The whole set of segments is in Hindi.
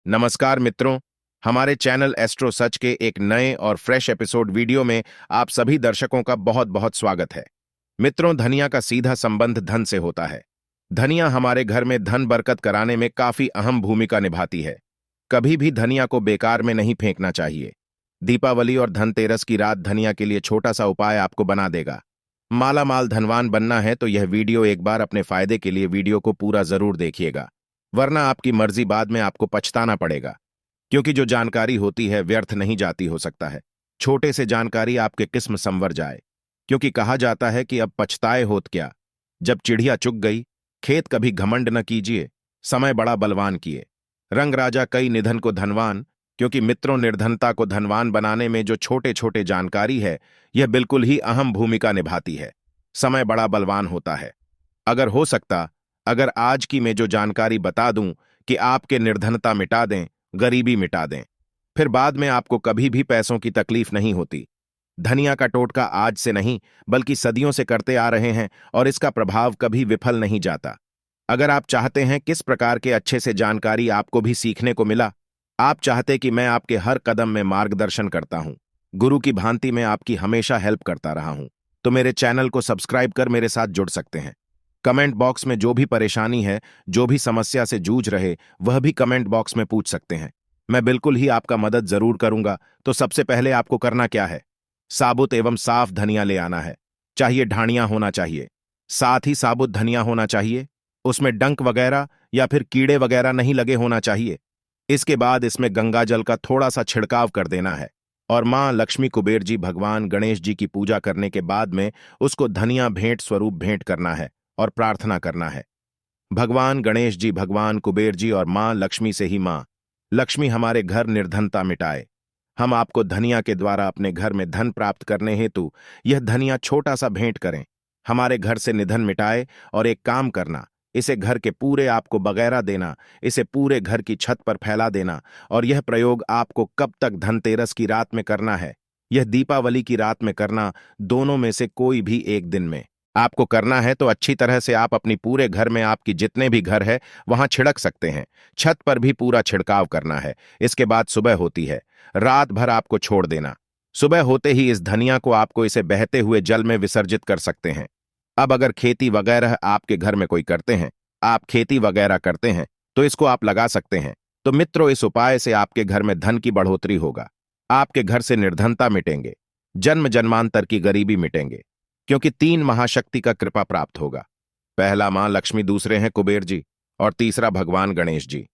नमस्कार मित्रों, हमारे चैनल एस्ट्रो सच के एक नए और फ्रेश एपिसोड वीडियो में आप सभी दर्शकों का बहुत बहुत स्वागत है। मित्रों, धनिया का सीधा संबंध धन से होता है। धनिया हमारे घर में धन बरकत कराने में काफी अहम भूमिका निभाती है। कभी भी धनिया को बेकार में नहीं फेंकना चाहिए। दीपावली और धनतेरस की रात धनिया के लिए छोटा सा उपाय आपको बना देगा। माला माल धनवान बनना है तो यह वीडियो एक बार अपने फायदे के लिए वीडियो को पूरा जरूर देखिएगा, वरना आपकी मर्जी बाद में आपको पछताना पड़ेगा। क्योंकि जो जानकारी होती है व्यर्थ नहीं जाती, हो सकता है छोटे से जानकारी आपके किस्म संवर जाए। क्योंकि कहा जाता है कि अब पछताए होत क्या, जब चिड़िया चुग गई। खेत कभी घमंड न कीजिए, समय बड़ा बलवान किए। रंग राजा कई निधन को धनवान। क्योंकि मित्रों, निर्धनता को धनवान बनाने में जो छोटे छोटे जानकारी है, यह बिल्कुल ही अहम भूमिका निभाती है। समय बड़ा बलवान होता है। अगर आज की मैं जो जानकारी बता दूं कि आपके निर्धनता मिटा दें, गरीबी मिटा दें, फिर बाद में आपको कभी भी पैसों की तकलीफ नहीं होती। धनिया का टोटका आज से नहीं बल्कि सदियों से करते आ रहे हैं और इसका प्रभाव कभी विफल नहीं जाता। अगर आप चाहते हैं किस प्रकार के अच्छे से जानकारी आपको भी सीखने को मिला, आप चाहते कि मैं आपके हर कदम में मार्गदर्शन करता हूं, गुरु की भांति मैं आपकी हमेशा हेल्प करता रहा हूं, तो मेरे चैनल को सब्सक्राइब कर मेरे साथ जुड़ सकते हैं। कमेंट बॉक्स में जो भी परेशानी है, जो भी समस्या से जूझ रहे, वह भी कमेंट बॉक्स में पूछ सकते हैं। मैं बिल्कुल ही आपका मदद जरूर करूंगा। तो सबसे पहले आपको करना क्या है, साबुत एवं साफ धनिया ले आना है। चाहिए ढाणिया होना चाहिए, साथ ही साबुत धनिया होना चाहिए। उसमें डंक वगैरह या फिर कीड़े वगैरह नहीं लगे होना चाहिए। इसके बाद इसमें गंगा जल का थोड़ा सा छिड़काव कर देना है और मां लक्ष्मी, कुबेर जी, भगवान गणेश जी की पूजा करने के बाद में उसको धनिया भेंट स्वरूप भेंट करना है और प्रार्थना करना है, भगवान गणेश जी, भगवान कुबेर जी और मां लक्ष्मी से ही मां लक्ष्मी हमारे घर निर्धनता मिटाए। हम आपको धनिया के द्वारा अपने घर में धन प्राप्त करने हेतु यह धनिया छोटा सा भेंट करें, हमारे घर से निधन मिटाए। और एक काम करना, इसे घर के पूरे आपको बगैरा देना, इसे पूरे घर की छत पर फैला देना। और यह प्रयोग आपको कब तक, धनतेरस की रात में करना है, यह दीपावली की रात में करना, दोनों में से कोई भी एक दिन में आपको करना है। तो अच्छी तरह से आप अपनी पूरे घर में, आपकी जितने भी घर है वहां छिड़क सकते हैं। छत पर भी पूरा छिड़काव करना है। इसके बाद सुबह होती है, रात भर आपको छोड़ देना। सुबह होते ही इस धनिया को आपको इसे बहते हुए जल में विसर्जित कर सकते हैं। अब अगर खेती वगैरह आपके घर में कोई करते हैं, आप खेती वगैरह करते हैं, तो इसको आप लगा सकते हैं। तो मित्रों, इस उपाय से आपके घर में धन की बढ़ोतरी होगा, आपके घर से निर्धनता मिटेंगे, जन्म जन्मांतर की गरीबी मिटेंगे। क्योंकि 3 महाशक्ति का कृपा प्राप्त होगा। पहला मां लक्ष्मी, दूसरे हैं कुबेर जी और तीसरा भगवान गणेश जी।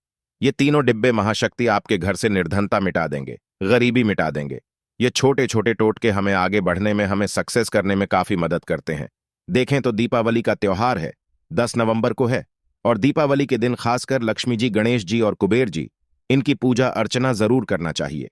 ये तीनों डिब्बे महाशक्ति आपके घर से निर्धनता मिटा देंगे, गरीबी मिटा देंगे। ये छोटे छोटे टोटके हमें आगे बढ़ने में, हमें सक्सेस करने में काफी मदद करते हैं। देखें तो दीपावली का त्योहार है, 10 नवंबर को है, और दीपावली के दिन खासकर लक्ष्मी जी, गणेश जी और कुबेर जी, इनकी पूजा अर्चना जरूर करना चाहिए।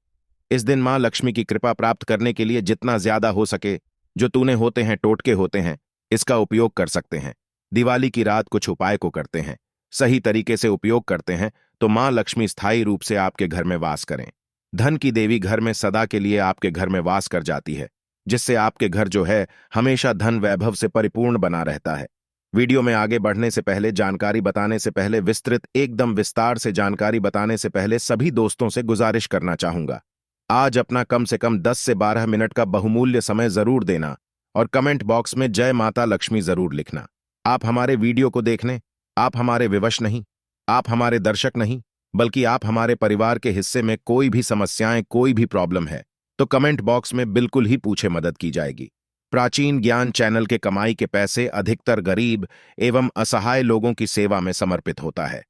इस दिन मां लक्ष्मी की कृपा प्राप्त करने के लिए जितना ज्यादा हो सके, जो तूने होते हैं, टोटके होते हैं, इसका उपयोग कर सकते हैं। दिवाली की रात कुछ उपाय को करते हैं, सही तरीके से उपयोग करते हैं, तो मां लक्ष्मी स्थायी रूप से आपके घर में वास करें। धन की देवी घर में सदा के लिए आपके घर में वास कर जाती है, जिससे आपके घर जो है हमेशा धन वैभव से परिपूर्ण बना रहता है। वीडियो में आगे बढ़ने से पहले, जानकारी बताने से पहले, विस्तृत एकदम विस्तार से जानकारी बताने से पहले सभी दोस्तों से गुजारिश करना चाहूंगा, आज अपना कम से कम 10 से 12 मिनट का बहुमूल्य समय जरूर देना और कमेंट बॉक्स में जय माता लक्ष्मी जरूर लिखना। आप हमारे वीडियो को देखने, आप हमारे विवश नहीं, आप हमारे दर्शक नहीं, बल्कि आप हमारे परिवार के हिस्से में कोई भी समस्याएं, कोई भी प्रॉब्लम है, तो कमेंट बॉक्स में बिल्कुल ही पूछे, मदद की जाएगी। प्राचीन ज्ञान चैनल के कमाई के पैसे अधिकतर गरीब एवं असहाय लोगों की सेवा में समर्पित होता है।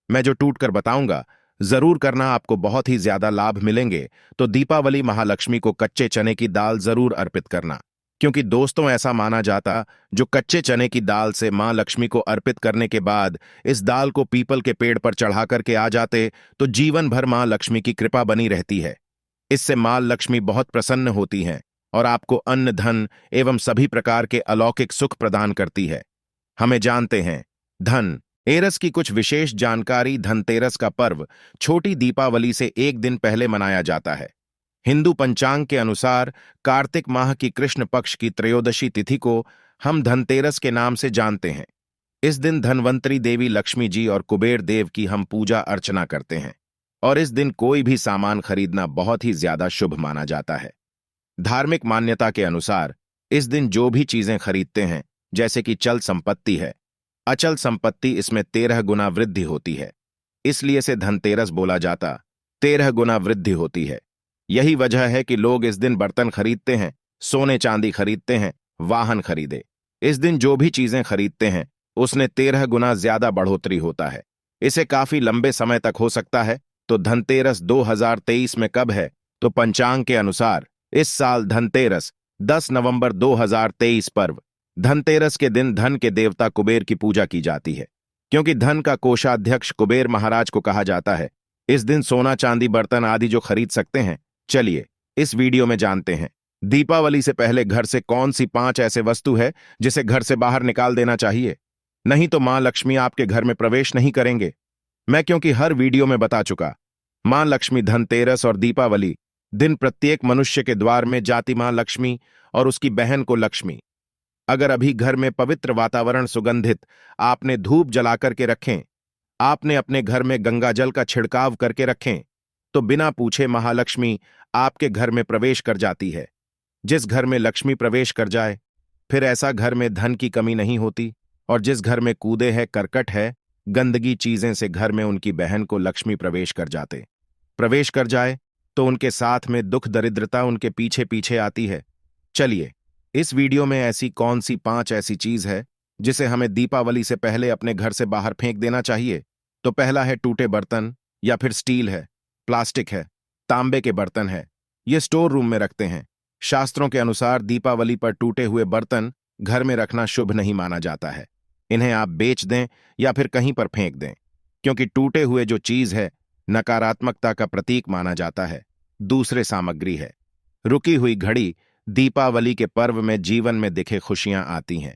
मैं जो टूट कर बताऊंगा जरूर करना, आपको बहुत ही ज्यादा लाभ मिलेंगे। तो दीपावली महालक्ष्मी को कच्चे चने की दाल जरूर अर्पित करना। क्योंकि दोस्तों, ऐसा माना जाता, जो कच्चे चने की दाल से मां लक्ष्मी को अर्पित करने के बाद इस दाल को पीपल के पेड़ पर चढ़ा करके आ जाते, तो जीवन भर मां लक्ष्मी की कृपा बनी रहती है। इससे मां लक्ष्मी बहुत प्रसन्न होती हैं और आपको अन्न, धन एवं सभी प्रकार के अलौकिक सुख प्रदान करती है। हमें जानते हैं, धन एरस की कुछ विशेष जानकारी। धनतेरस का पर्व छोटी दीपावली से एक दिन पहले मनाया जाता है। हिंदू पंचांग के अनुसार कार्तिक माह की कृष्ण पक्ष की त्रयोदशी तिथि को हम धनतेरस के नाम से जानते हैं। इस दिन धनवंतरी देवी लक्ष्मी जी और कुबेर देव की हम पूजा अर्चना करते हैं। और इस दिन कोई भी सामान खरीदना बहुत ही ज्यादा शुभ माना जाता है। धार्मिक मान्यता के अनुसार इस दिन जो भी चीजें खरीदते हैं, जैसे कि चल संपत्ति है, अचल संपत्ति, इसमें 13 गुना वृद्धि होती है। इसलिए इसे धनतेरस बोला जाता। 13 गुना वृद्धि होती है। यही वजह है कि लोग इस दिन बर्तन खरीदते हैं, सोने चांदी खरीदते हैं, वाहन खरीदे। इस दिन जो भी चीजें खरीदते हैं उसने 13 गुना ज्यादा बढ़ोतरी होता है। इसे काफी लंबे समय तक हो सकता है। तो धनतेरस 2023 में कब है? तो पंचांग के अनुसार इस साल धनतेरस 10 नवंबर 2023 पर्व। धनतेरस के दिन धन के देवता कुबेर की पूजा की जाती है, क्योंकि धन का कोषाध्यक्ष कुबेर महाराज को कहा जाता है। इस दिन सोना चांदी बर्तन आदि जो खरीद सकते हैं, चलिए इस वीडियो में जानते हैं। दीपावली से पहले घर से कौन सी 5 ऐसे वस्तु है जिसे घर से बाहर निकाल देना चाहिए, नहीं तो मां लक्ष्मी आपके घर में प्रवेश नहीं करेंगे। मैं क्योंकि हर वीडियो में बता चुका, मां लक्ष्मी धनतेरस और दीपावली दिन प्रत्येक मनुष्य के द्वार में जाती मां लक्ष्मी और उसकी बहन को लक्ष्मी। अगर अभी घर में पवित्र वातावरण सुगंधित आपने धूप जलाकर के रखें, आपने अपने घर में गंगा जल का छिड़काव करके रखें, तो बिना पूछे महालक्ष्मी आपके घर में प्रवेश कर जाती है। जिस घर में लक्ष्मी प्रवेश कर जाए, फिर ऐसा घर में धन की कमी नहीं होती। और जिस घर में कूदे है, करकट है, गंदगी चीजें से घर में उनकी बहन को लक्ष्मी प्रवेश कर जाए तो उनके साथ में दुख दरिद्रता उनके पीछे पीछे आती है। चलिए इस वीडियो में ऐसी कौन सी 5 ऐसी चीज है जिसे हमें दीपावली से पहले अपने घर से बाहर फेंक देना चाहिए। तो पहला है टूटे बर्तन, या फिर स्टील है, प्लास्टिक है, तांबे के बर्तन है, ये स्टोर रूम में रखते हैं। शास्त्रों के अनुसार दीपावली पर टूटे हुए बर्तन घर में रखना शुभ नहीं माना जाता है। इन्हें आप बेच दें या फिर कहीं पर फेंक दें, क्योंकि टूटे हुए जो चीज है नकारात्मकता का प्रतीक माना जाता है। दूसरे सामग्री है रुकी हुई घड़ी। दीपावली के पर्व में जीवन में दिखे खुशियां आती हैं।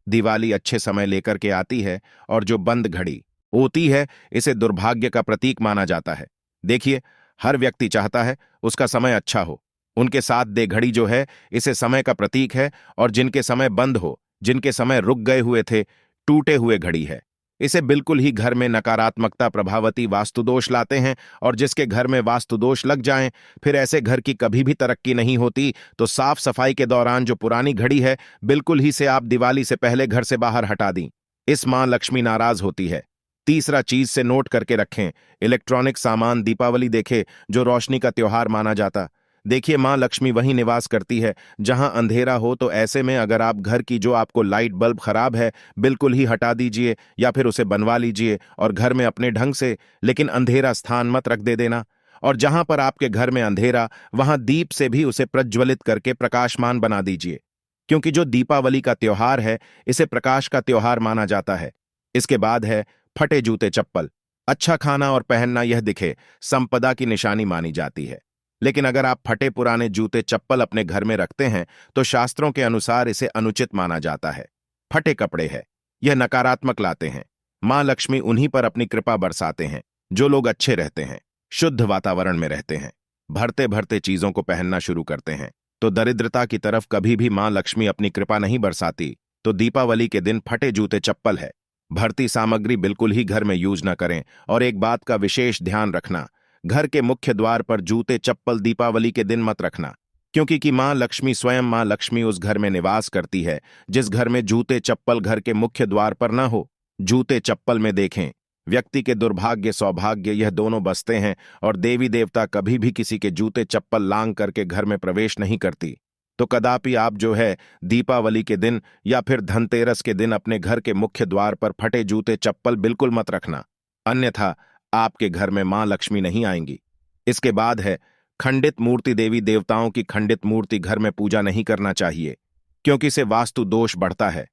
दिवाली अच्छे समय लेकर के आती है, और जो बंद घड़ी होती है इसे दुर्भाग्य का प्रतीक माना जाता है। देखिए, हर व्यक्ति चाहता है उसका समय अच्छा हो। उनके साथ दे घड़ी जो है इसे समय का प्रतीक है, और जिनके समय बंद हो, जिनके समय रुक गए हुए थे, टूटे हुए घड़ी है। इसे बिल्कुल ही घर में नकारात्मकता प्रभावती वास्तुदोष लाते हैं, और जिसके घर में वास्तुदोष लग जाएं, फिर ऐसे घर की कभी भी तरक्की नहीं होती। तो साफ सफाई के दौरान जो पुरानी घड़ी है बिल्कुल ही से आप दिवाली से पहले घर से बाहर हटा दी। इस मां लक्ष्मी नाराज होती है। तीसरा चीज से नोट करके रखें, इलेक्ट्रॉनिक सामान। दीपावली देखे जो रोशनी का त्योहार माना जाता। देखिए, मां लक्ष्मी वहीं निवास करती है जहां अंधेरा हो। तो ऐसे में अगर आप घर की जो आपको लाइट बल्ब खराब है बिल्कुल ही हटा दीजिए, या फिर उसे बनवा लीजिए और घर में अपने ढंग से, लेकिन अंधेरा स्थान मत रख दे देना। और जहां पर आपके घर में अंधेरा, वहां दीप से भी उसे प्रज्वलित करके प्रकाशमान बना दीजिए, क्योंकि जो दीपावली का त्योहार है इसे प्रकाश का त्योहार माना जाता है। इसके बाद है फटे जूते चप्पल। अच्छा खाना और पहनना यह दिखे संपदा की निशानी मानी जाती है, लेकिन अगर आप फटे पुराने जूते चप्पल अपने घर में रखते हैं तो शास्त्रों के अनुसार इसे अनुचित माना जाता है। फटे कपड़े हैं, यह नकारात्मक लाते हैं। मां लक्ष्मी उन्हीं पर अपनी कृपा बरसाते हैं जो लोग अच्छे रहते हैं, शुद्ध वातावरण में रहते हैं, भरते भरते चीजों को पहनना शुरू करते हैं। तो दरिद्रता की तरफ कभी भी मां लक्ष्मी अपनी कृपा नहीं बरसाती। तो दीपावली के दिन फटे जूते चप्पल है, भरती सामग्री बिल्कुल ही घर में यूज न करें। और एक बात का विशेष ध्यान रखना, घर के मुख्य द्वार पर जूते चप्पल दीपावली के दिन मत रखना, क्योंकि कि मां लक्ष्मी स्वयं मां लक्ष्मी उस घर में निवास करती है जिस घर में जूते चप्पल घर के मुख्य द्वार पर न हो। जूते चप्पल में देखें, व्यक्ति के दुर्भाग्य सौभाग्य यह दोनों बसते हैं, और देवी देवता कभी भी किसी के जूते चप्पल लांग करके घर में प्रवेश नहीं करती। तो कदापि आप जो है दीपावली के दिन या फिर धनतेरस के दिन अपने घर के मुख्य द्वार पर फटे जूते चप्पल बिल्कुल मत रखना, अन्यथा आपके घर में मां लक्ष्मी नहीं आएंगी। इसके बाद है खंडित मूर्ति। देवी देवताओं की खंडित मूर्ति घर में पूजा नहीं करना चाहिए, क्योंकि इसे वास्तु दोष बढ़ता है।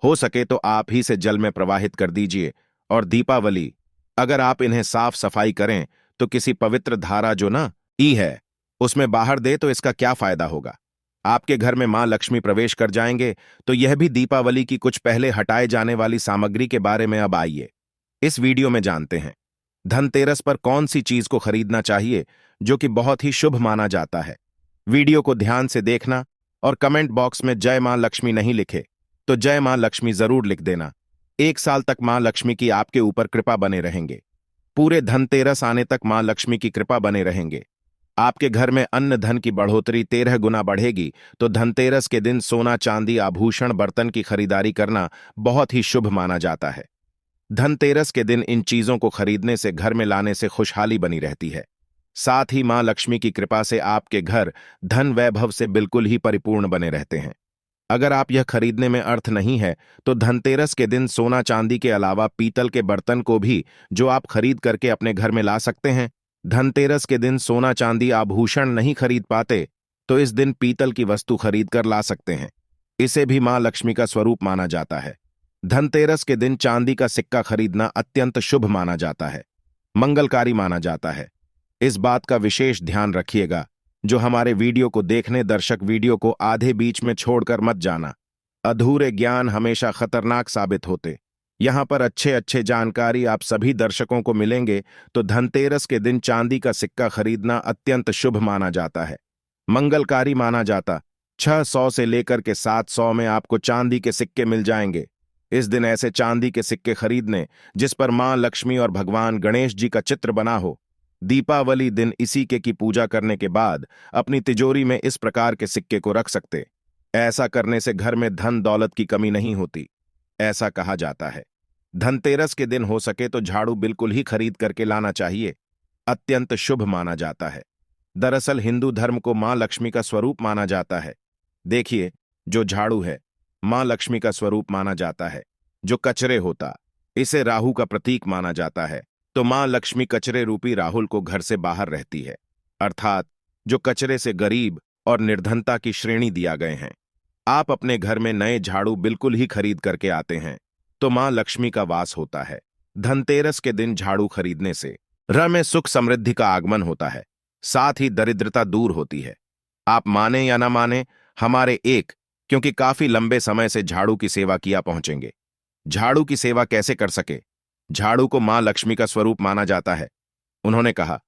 हो सके तो आप ही से जल में प्रवाहित कर दीजिए। और दीपावली अगर आप इन्हें साफ सफाई करें तो किसी पवित्र धारा जो ना ई है उसमें बाहर दे तो इसका क्या फायदा होगा। आपके घर में मां लक्ष्मी प्रवेश कर जाएंगे। तो यह भी दीपावली की कुछ पहले हटाए जाने वाली सामग्री के बारे में अब आइए इस वीडियो में जानते हैं। धनतेरस पर कौन सी चीज को खरीदना चाहिए जो कि बहुत ही शुभ माना जाता है। वीडियो को ध्यान से देखना, और कमेंट बॉक्स में जय मां लक्ष्मी नहीं लिखे तो जय मां लक्ष्मी जरूर लिख देना। 1 साल तक मां लक्ष्मी की आपके ऊपर कृपा बने रहेंगे। पूरे धनतेरस आने तक मां लक्ष्मी की कृपा बने रहेंगे। आपके घर में अन्न धन की बढ़ोतरी 13 गुना बढ़ेगी। तो धनतेरस के दिन सोना चांदी आभूषण बर्तन की खरीदारी करना बहुत ही शुभ माना जाता है। धनतेरस के दिन इन चीजों को खरीदने से घर में लाने से खुशहाली बनी रहती है। साथ ही मां लक्ष्मी की कृपा से आपके घर धन वैभव से बिल्कुल ही परिपूर्ण बने रहते हैं। अगर आप यह खरीदने में अर्थ नहीं है तो धनतेरस के दिन सोना चांदी के अलावा पीतल के बर्तन को भी जो आप खरीद करके अपने घर में ला सकते हैं। धनतेरस के दिन सोना चांदी आभूषण नहीं खरीद पाते तो इस दिन पीतल की वस्तु खरीद कर ला सकते हैं। इसे भी मां लक्ष्मी का स्वरूप माना जाता है। धनतेरस के दिन चांदी का सिक्का खरीदना अत्यंत शुभ माना जाता है, मंगलकारी माना जाता है। इस बात का विशेष ध्यान रखिएगा। जो हमारे वीडियो को देखने दर्शक वीडियो को आधे बीच में छोड़कर मत जाना। अधूरे ज्ञान हमेशा खतरनाक साबित होते। यहां पर अच्छे अच्छे जानकारी आप सभी दर्शकों को मिलेंगे। तो धनतेरस के दिन चांदी का सिक्का खरीदना अत्यंत शुभ माना जाता है, मंगलकारी माना जाता। 600 से लेकर के 700 में आपको चांदी के सिक्के मिल जाएंगे। इस दिन ऐसे चांदी के सिक्के खरीदने जिस पर मां लक्ष्मी और भगवान गणेश जी का चित्र बना हो। दीपावली दिन इसी की पूजा करने के बाद अपनी तिजोरी में इस प्रकार के सिक्के को रख सकते। ऐसा करने से घर में धन दौलत की कमी नहीं होती, ऐसा कहा जाता है। धनतेरस के दिन हो सके तो झाड़ू बिल्कुल ही खरीद करके लाना चाहिए, अत्यंत शुभ माना जाता है। दरअसल हिंदू धर्म को मां लक्ष्मी का स्वरूप माना जाता है। देखिए, जो झाड़ू है मां लक्ष्मी का स्वरूप माना जाता है। जो कचरे होता इसे राहु का प्रतीक माना जाता है। तो मां लक्ष्मी कचरे रूपी राहुल को घर से बाहर रहती है, अर्थात जो कचरे से गरीब और निर्धनता की श्रेणी दिया गए हैं। आप अपने घर में नए झाड़ू बिल्कुल ही खरीद करके आते हैं तो मां लक्ष्मी का वास होता है। धनतेरस के दिन झाड़ू खरीदने से घर में सुख समृद्धि का आगमन होता है, साथ ही दरिद्रता दूर होती है। आप माने या ना माने, हमारे एक क्योंकि काफी लंबे समय से झाड़ू की सेवा किया पहुंचेंगे। झाड़ू की सेवा कैसे कर सके? झाड़ू को मां लक्ष्मी का स्वरूप माना जाता है। उन्होंने कहा,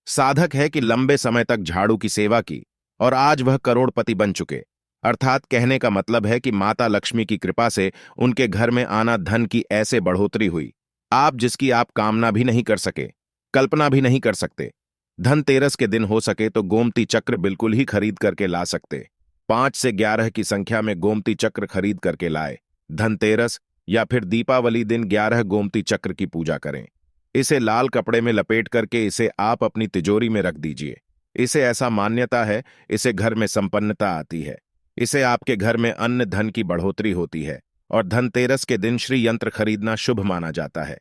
साधक है कि लंबे समय तक झाड़ू की सेवा की और आज वह करोड़पति बन चुके। अर्थात कहने का मतलब है कि माता लक्ष्मी की कृपा से उनके घर में आना धन की ऐसे बढ़ोतरी हुई, आप जिसकी आप कामना भी नहीं कर सके, कल्पना भी नहीं कर सकते। धनतेरस के दिन हो सके तो गोमती चक्र बिल्कुल ही खरीद करके ला सकते। 5 से 11 की संख्या में गोमती चक्र खरीद करके लाए। धनतेरस या फिर दीपावली दिन 11 गोमती चक्र की पूजा करें। इसे लाल कपड़े में लपेट करके इसे आप अपनी तिजोरी में रख दीजिए। इसे ऐसा मान्यता है, इसे घर में संपन्नता आती है। इसे आपके घर में अन्न धन की बढ़ोतरी होती है और धनतेरस के दिन श्री यंत्र खरीदना शुभ माना जाता है।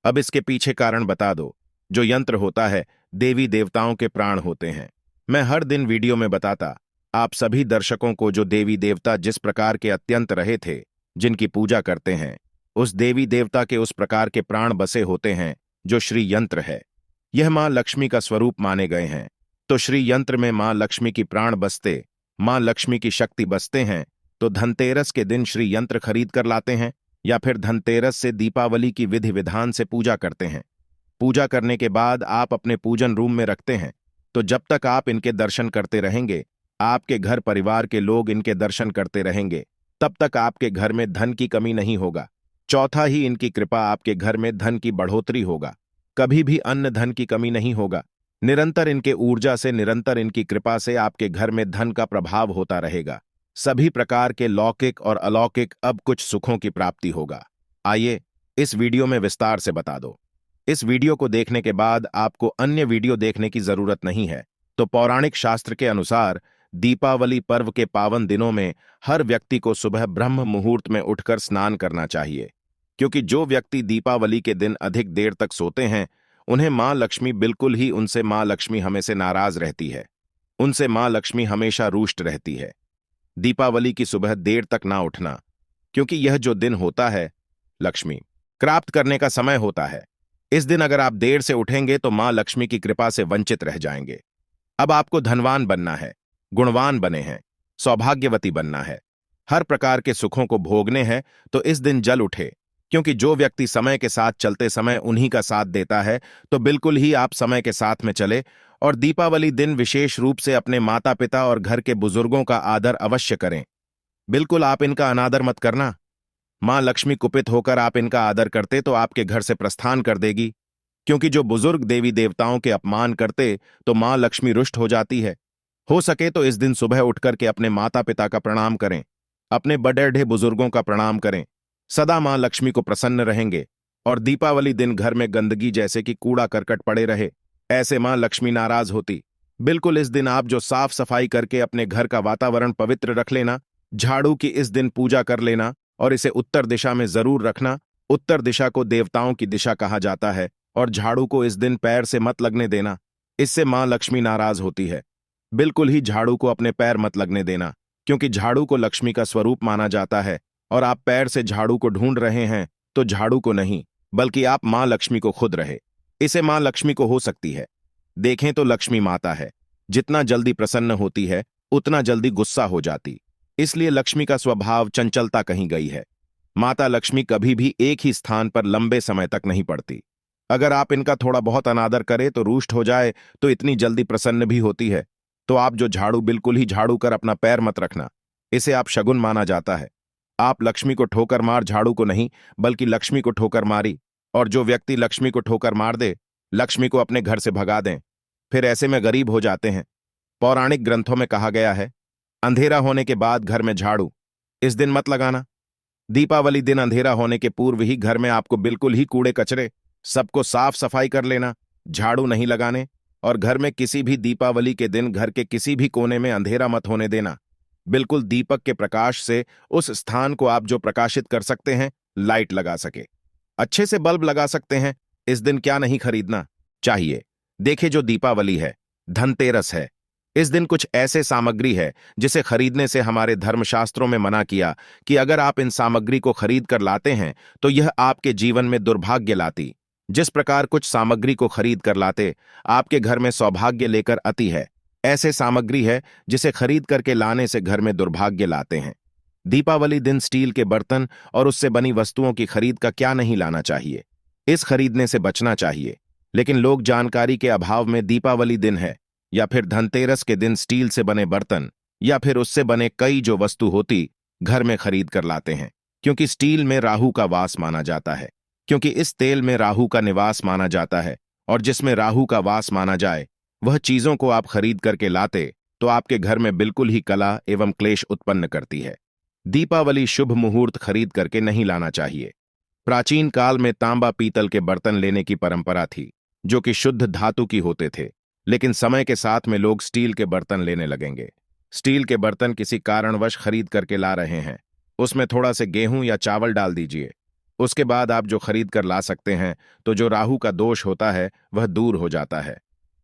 अब इसके पीछे कारण बता दो। जो यंत्र होता है देवी देवताओं के प्राण होते हैं। मैं हर दिन वीडियो में बताता आप सभी दर्शकों को जो देवी देवता जिस प्रकार के अत्यंत रहे थे, जिनकी पूजा करते हैं, उस देवी देवता के उस प्रकार के प्राण बसे होते हैं जो श्री यंत्र है। यह मां लक्ष्मी का स्वरूप माने गए हैं। तो श्री यंत्र में मां लक्ष्मी की प्राण बसते, मां लक्ष्मी की शक्ति बसते हैं। तो धनतेरस के दिन श्री यंत्र खरीद कर लाते हैं या फिर धनतेरस से दीपावली की विधि विधान से पूजा करते हैं। पूजा करने के बाद आप अपने पूजन रूम में रखते हैं। तो जब तक आप इनके दर्शन करते रहेंगे, आपके घर परिवार के लोग इनके दर्शन करते रहेंगे, तब तक आपके घर में धन की कमी नहीं होगा। चौथा ही इनकी कृपा आपके घर में धन की बढ़ोतरी होगा। कभी भी अन्न धन की कमी नहीं होगा। निरंतर इनके ऊर्जा से, निरंतर इनकी कृपा से आपके घर में धन का प्रभाव होता रहेगा। सभी प्रकार के लौकिक और अलौकिक अब कुछ सुखों की प्राप्ति होगा। आइए इस वीडियो में विस्तार से बता दो। इस वीडियो को देखने के बाद आपको अन्य वीडियो देखने की जरूरत नहीं है। तो पौराणिक शास्त्र के अनुसार दीपावली पर्व के पावन दिनों में हर व्यक्ति को सुबह ब्रह्म मुहूर्त में उठकर स्नान करना चाहिए, क्योंकि जो व्यक्ति दीपावली के दिन अधिक देर तक सोते हैं उन्हें मां लक्ष्मी बिल्कुल ही उनसे मां लक्ष्मी हमेशा नाराज रहती है, उनसे मां लक्ष्मी हमेशा रुष्ट रहती है। दीपावली की सुबह देर तक ना उठना, क्योंकि यह जो दिन होता है लक्ष्मी प्राप्त करने का समय होता है। इस दिन अगर आप देर से उठेंगे तो मां लक्ष्मी की कृपा से वंचित रह जाएंगे। अब आपको धनवान बनना है, गुणवान बने हैं, सौभाग्यवती बनना है, हर प्रकार के सुखों को भोगने हैं, तो इस दिन जल उठे, क्योंकि जो व्यक्ति समय के साथ चलते समय उन्हीं का साथ देता है। तो बिल्कुल ही आप समय के साथ में चले और दीपावली दिन विशेष रूप से अपने माता पिता और घर के बुजुर्गों का आदर अवश्य करें। बिल्कुल आप इनका अनादर मत करना। मां लक्ष्मी कुपित होकर आप इनका आदर करते तो आपके घर से प्रस्थान कर देगी। क्योंकि जो बुजुर्ग देवी देवताओं के अपमान करते तो मां लक्ष्मी रुष्ट हो जाती है। हो सके तो इस दिन सुबह उठकर के अपने माता पिता का प्रणाम करें, अपने बड़े बुजुर्गों का प्रणाम करें। सदा मां लक्ष्मी को प्रसन्न रहेंगे। और दीपावली दिन घर में गंदगी जैसे कि कूड़ा करकट पड़े रहे, ऐसे मां लक्ष्मी नाराज होती। बिल्कुल इस दिन आप जो साफ सफाई करके अपने घर का वातावरण पवित्र रख लेना, झाड़ू की इस दिन पूजा कर लेना और इसे उत्तर दिशा में जरूर रखना। उत्तर दिशा को देवताओं की दिशा कहा जाता है और झाड़ू को इस दिन पैर से मत लगने देना, इससे मां लक्ष्मी नाराज होती है। बिल्कुल ही झाड़ू को अपने पैर मत लगने देना, क्योंकि झाड़ू को लक्ष्मी का स्वरूप माना जाता है और आप पैर से झाड़ू को ढूंढ रहे हैं तो झाड़ू को नहीं, बल्कि आप मां लक्ष्मी को खुद रहे। इसे मां लक्ष्मी को हो सकती है। देखें तो लक्ष्मी माता है, जितना जल्दी प्रसन्न होती है उतना जल्दी गुस्सा हो जाती। इसलिए लक्ष्मी का स्वभाव चंचलता कहीं गई है। माता लक्ष्मी कभी भी एक ही स्थान पर लंबे समय तक नहीं पड़ती। अगर आप इनका थोड़ा बहुत अनादर करें तो रुष्ट हो जाए तो इतनी जल्दी प्रसन्न भी होती है। तो आप जो झाड़ू बिल्कुल ही झाड़ू कर अपना पैर मत रखना, इसे आप शगुन माना जाता है। आप लक्ष्मी को ठोकर मार झाड़ू को नहीं, बल्कि लक्ष्मी को ठोकर मारी। और जो व्यक्ति लक्ष्मी को ठोकर मार दे, लक्ष्मी को अपने घर से भगा दें, फिर ऐसे में गरीब हो जाते हैं। पौराणिक ग्रंथों में कहा गया है, अंधेरा होने के बाद घर में झाड़ू इस दिन मत लगाना। दीपावली दिन अंधेरा होने के पूर्व ही घर में आपको बिल्कुल ही कूड़े कचरे सबको साफ सफाई कर लेना, झाड़ू नहीं लगाने। और घर में किसी भी दीपावली के दिन घर के किसी भी कोने में अंधेरा मत होने देना। बिल्कुल दीपक के प्रकाश से उस स्थान को आप जो प्रकाशित कर सकते हैं, लाइट लगा सके, अच्छे से बल्ब लगा सकते हैं। इस दिन क्या नहीं खरीदना चाहिए? देखिए, जो दीपावली है, धनतेरस है, इस दिन कुछ ऐसे सामग्री है जिसे खरीदने से हमारे धर्मशास्त्रों में मना किया कि अगर आप इन सामग्री को खरीद कर लाते हैं तो यह आपके जीवन में दुर्भाग्य लाती। जिस प्रकार कुछ सामग्री को खरीद कर लाते आपके घर में सौभाग्य लेकर आती है, ऐसे सामग्री है जिसे खरीद करके लाने से घर में दुर्भाग्य लाते हैं। दीपावली दिन स्टील के बर्तन और उससे बनी वस्तुओं की खरीद का क्या नहीं लाना चाहिए, इस खरीदने से बचना चाहिए। लेकिन लोग जानकारी के अभाव में दीपावली दिन है या फिर धनतेरस के दिन स्टील से बने बर्तन या फिर उससे बने कई जो वस्तु होती घर में खरीद कर लाते हैं, क्योंकि स्टील में राहु का वास माना जाता है, क्योंकि इस तेल में राहु का निवास माना जाता है। और जिसमें राहु का वास माना जाए वह चीजों को आप खरीद करके लाते तो आपके घर में बिल्कुल ही कला एवं क्लेश उत्पन्न करती है। दीपावली शुभ मुहूर्त खरीद करके नहीं लाना चाहिए। प्राचीन काल में तांबा पीतल के बर्तन लेने की परंपरा थी, जो कि शुद्ध धातु की होते थे। लेकिन समय के साथ में लोग स्टील के बर्तन लेने लगेंगे। स्टील के बर्तन किसी कारणवश खरीद करके ला रहे हैं, उसमें थोड़ा से गेहूं या चावल डाल दीजिए। उसके बाद आप जो खरीद कर ला सकते हैं तो जो राहु का दोष होता है वह दूर हो जाता है।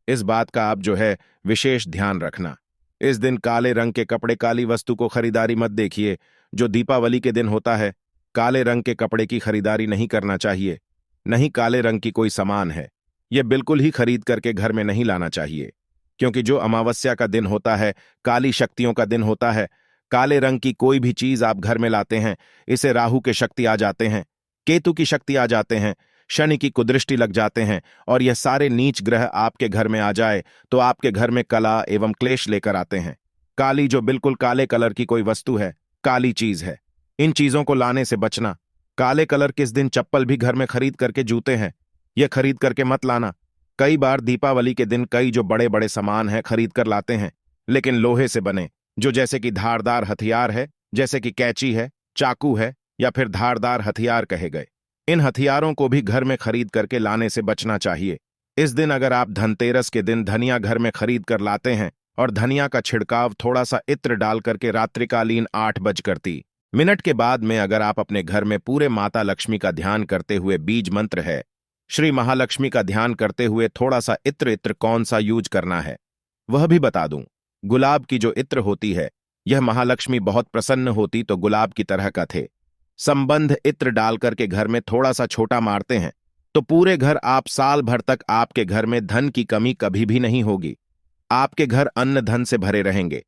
इस बात का आप जो है विशेष ध्यान रखना। इस दिन काले रंग के कपड़े, काली वस्तु को खरीदारी मत देखिए। जो दीपावली के दिन होता है, काले रंग के कपड़े की खरीदारी नहीं करना चाहिए। नहीं काले रंग की कोई सामान है, यह बिल्कुल ही खरीद करके घर में नहीं लाना चाहिए, क्योंकि जो अमावस्या का दिन होता है, काली शक्तियों का दिन होता है। काले रंग की कोई भी चीज आप घर में लाते हैं, इसे राहु के शक्ति आ जाते हैं, केतु की शक्ति आ जाते हैं, शनि की कुदृष्टि लग जाते हैं। और यह सारे नीच ग्रह आपके घर में आ जाए तो आपके घर में कला एवं क्लेश लेकर आते हैं। काली जो बिल्कुल काले कलर की कोई वस्तु है, काली चीज है, इन चीजों को लाने से बचना। काले कलर किस दिन चप्पल भी घर में खरीद करके जूते हैं, यह खरीद करके मत लाना। कई बार दीपावली के दिन कई जो बड़े बड़े सामान हैं खरीद कर लाते हैं, लेकिन लोहे से बने, जो जैसे कि धारदार हथियार है, जैसे कि कैंची है, चाकू है या फिर धारदार हथियार कहे गए, इन हथियारों को भी घर में खरीद करके लाने से बचना चाहिए। इस दिन अगर आप धनतेरस के दिन धनिया घर में खरीद कर लाते हैं और धनिया का छिड़काव थोड़ा सा इत्र डाल करके रात्रिकालीन 8:30 के बाद में अगर आप अपने घर में पूरे माता लक्ष्मी का ध्यान करते हुए बीज मंत्र है, श्री महालक्ष्मी का ध्यान करते हुए थोड़ा सा इत्र कौन सा यूज करना है वह भी बता दूं। गुलाब की जो इत्र होती है, यह महालक्ष्मी बहुत प्रसन्न होती तो गुलाब की तरह का थे। संबंध इत्र डाल करके घर में थोड़ा सा छोटा मारते हैं तो पूरे घर आप साल भर तक आपके घर में धन की कमी कभी भी नहीं होगी। आपके घर अन्न धन से भरे रहेंगे।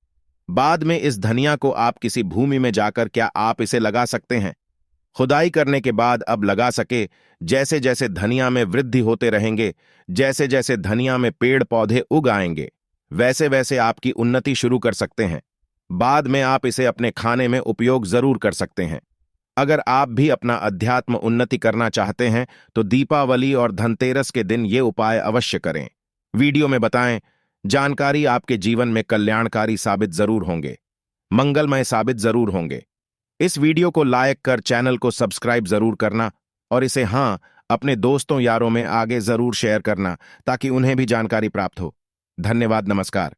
बाद में इस धनिया को आप किसी भूमि में जाकर क्या आप इसे लगा सकते हैं? खुदाई करने के बाद अब लगा सके। जैसे जैसे धनिया में वृद्धि होते रहेंगे, जैसे जैसे धनिया में पेड़ पौधे उग आएंगे, वैसे वैसे आपकी उन्नति शुरू कर सकते हैं। बाद में आप इसे अपने खाने में उपयोग जरूर कर सकते हैं। अगर आप भी अपना अध्यात्म उन्नति करना चाहते हैं तो दीपावली और धनतेरस के दिन ये उपाय अवश्य करें। वीडियो में बताएं जानकारी आपके जीवन में कल्याणकारी साबित जरूर होंगे, मंगलमय साबित जरूर होंगे। इस वीडियो को लाइक कर चैनल को सब्सक्राइब जरूर करना और इसे अपने दोस्तों यारों में आगे जरूर शेयर करना ताकि उन्हें भी जानकारी प्राप्त हो। धन्यवाद, नमस्कार।